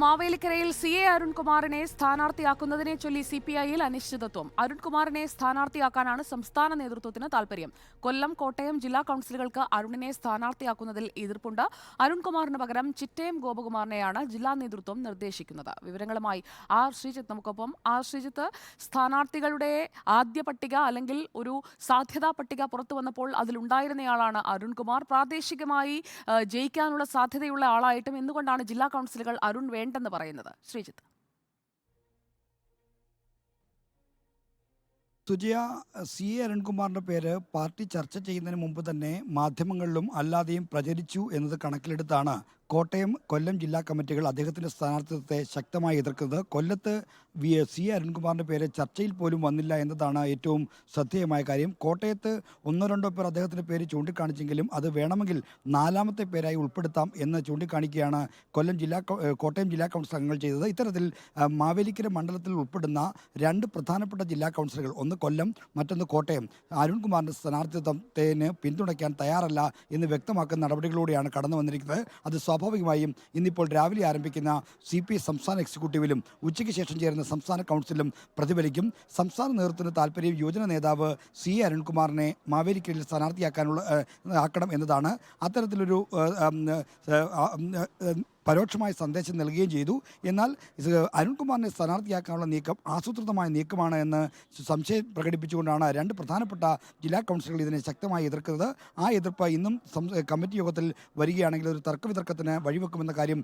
മാവേലിക്കരയിൽ CA അരുൺകുമാറിനെ സ്ഥാനാർത്ഥിയാക്കുന്നതിനെ ചൊല്ലി CPI-യിൽ അനിശ്ചിതത്വം. അരുൺകുമാറിനെ സ്ഥാനാർത്ഥിയാക്കാനാണ് സംസ്ഥാന നേതൃത്വത്തിന് താൽപര്യം. കൊല്ലം, കോട്ടയം ജില്ലാ കൌൺസിലുകൾക്ക് അരുണിനെ സ്ഥാനാർത്ഥിയാക്കുന്നതിൽ എതിർപ്പുണ്ട്. അരുൺകുമാറിന് പകരം ചിറ്റയം ഗോപകുമാറിനെയാണ് ജില്ലാ നേതൃത്വം നിർദ്ദേശിക്കുന്നത്. വിവരങ്ങളുമായി ആർ ശ്രീജിത്ത് നമുക്കൊപ്പം. ആർ ശ്രീജിത്ത്, സ്ഥാനാർത്ഥികളുടെ ആദ്യ പട്ടിക അല്ലെങ്കിൽ ഒരു സാധ്യതാ പട്ടിക പുറത്തു വന്നപ്പോൾ അതിലുണ്ടായിരുന്നയാളാണ് അരുൺകുമാർ. പ്രാദേശികമായി ജയിക്കാനുള്ള സാധ്യതയുള്ള ആളായിട്ടും എന്തുകൊണ്ടാണ് ജില്ലാ കൌൺസിലുകൾ അരുൺ വേണ്ടെന്ന് പറയുന്നത്? ശ്രീജിത്ത്. സുജയ, CA അരുൺകുമാറിന്റെ പേര് പാർട്ടി ചർച്ച ചെയ്യുന്നതിന് മുമ്പ് തന്നെ മാധ്യമങ്ങളിലും അല്ലാതെയും പ്രചരിച്ചു എന്നത് കണക്കിലെടുത്താണ് കോട്ടയം, കൊല്ലം ജില്ലാ കമ്മിറ്റികൾ അദ്ദേഹത്തിൻ്റെ സ്ഥാനാർത്ഥിത്വത്തെ ശക്തമായി എതിർക്കുന്നത്. കൊല്ലത്ത് CA അരുൺകുമാറിൻ്റെ പേര് ചർച്ചയിൽ പോലും വന്നില്ല എന്നതാണ് ഏറ്റവും ശ്രദ്ധേയമായ കാര്യം. കോട്ടയത്ത് ഒന്നോ രണ്ടോ പേർ അദ്ദേഹത്തിൻ്റെ പേര് ചൂണ്ടിക്കാണിച്ചെങ്കിലും അത് വേണമെങ്കിൽ നാലാമത്തെ പേരായി ഉൾപ്പെടുത്താം എന്ന് ചൂണ്ടിക്കാണിക്കുകയാണ് കോട്ടയം ജില്ലാ കൗൺസിൽ അംഗങ്ങൾ ചെയ്തത്. ഇത്തരത്തിൽ മാവേലിക്കര മണ്ഡലത്തിൽ ഉൾപ്പെടുന്ന രണ്ട് പ്രധാനപ്പെട്ട ജില്ലാ കൗൺസിലുകൾ, ഒന്ന് കൊല്ലം, മറ്റൊന്ന് കോട്ടയം, അരുൺകുമാറിൻ്റെ സ്ഥാനാർത്ഥിത്വത്തിന് പിന്തുണയ്ക്കാൻ തയ്യാറല്ല എന്ന് വ്യക്തമാക്കുന്ന നടപടികളിലൂടെയാണ് കടന്നു വന്നിരിക്കുന്നത്. അത് സ്വാഭാവികമായും ഇന്നിപ്പോൾ രാവിലെ ആരംഭിക്കുന്ന CPI സംസ്ഥാന എക്സിക്യൂട്ടീവിലും ഉച്ചയ്ക്ക് ശേഷം ചേരുന്ന സംസ്ഥാന കൗൺസിലും പ്രതിഫലിക്കും. സംസ്ഥാന നേതൃത്വത്തിന് താല്പര്യം യുവജന നേതാവ് CA അരുൺകുമാറിനെ മാവേലിക്കരയിൽ ആക്കണം എന്നതാണ്. അത്തരത്തിലൊരു പരോക്ഷമായ സന്ദേശം നൽകുകയും ചെയ്തു. എന്നാൽ അരുൺകുമാറിനെ സ്ഥാനാർത്ഥിയാക്കാനുള്ള നീക്കം ആസൂത്രിതമായ നീക്കമാണ് എന്ന് സംശയം പ്രകടിപ്പിച്ചുകൊണ്ടാണ് രണ്ട് പ്രധാനപ്പെട്ട ജില്ലാ കൗൺസിലുകൾ ഇതിനെ ശക്തമായി എതിർക്കുന്നത്. ആ എതിർപ്പ് ഇന്നും കമ്മിറ്റി യോഗത്തിൽ വരികയാണെങ്കിൽ ഒരു തർക്കവിതർക്കത്തിന് വഴിവെക്കുമെന്ന കാര്യം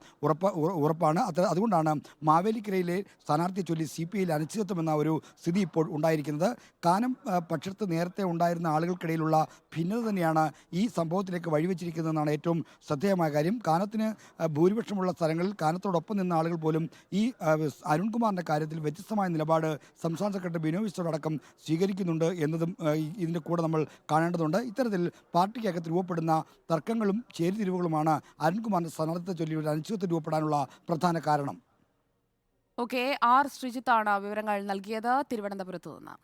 ഉറപ്പാണ്. അതുകൊണ്ടാണ് മാവേലിക്കരയിലെ സ്ഥാനാർത്ഥിയെ ചൊല്ലി CPI-യിൽ അനിശ്ചിതത്വമെന്ന ഒരു സ്ഥിതി ഇപ്പോൾ ഉണ്ടായിരിക്കുന്നത്. കാനം പക്ഷത്ത് നേരത്തെ ഉണ്ടായിരുന്ന ആളുകൾക്കിടയിലുള്ള ഭിന്നത തന്നെയാണ് ഈ സംഭവത്തിലേക്ക് വഴിവെച്ചിരിക്കുന്നതെന്നാണ് ഏറ്റവും ശ്രദ്ധേയമായ കാര്യം. കാനത്തിന് ഭൂരിപക്ഷമുള്ള സ്ഥലങ്ങളിൽ കാനത്തോടൊപ്പം നിന്ന ആളുകൾ പോലും ഈ അരുൺകുമാറിൻ്റെ കാര്യത്തിൽ വ്യത്യസ്തമായ നിലപാട് സംസ്ഥാന സെക്രട്ടറി ബിനോയ് വിശ്വടക്കം സ്വീകരിക്കുന്നുണ്ട് എന്നതും ഇതിൻ്റെ കൂടെ നമ്മൾ കാണേണ്ടതുണ്ട്. ഇത്തരത്തിൽ പാർട്ടിക്കകത്ത് രൂപപ്പെടുന്ന തർക്കങ്ങളും ചേരിതിരിവുകളുമാണ് അരുൺകുമാറിൻ്റെ സ്ഥാനാർത്ഥിത്വത്തെ ചൊല്ലി ഒരു അനിശ്ചിതത്വം രൂപപ്പെടാനുള്ള പ്രധാന കാരണം. ഓക്കെ, ആർ ശ്രീജിത്താണ് വിവരങ്ങൾ നൽകിയത് തിരുവനന്തപുരത്ത് നിന്ന്.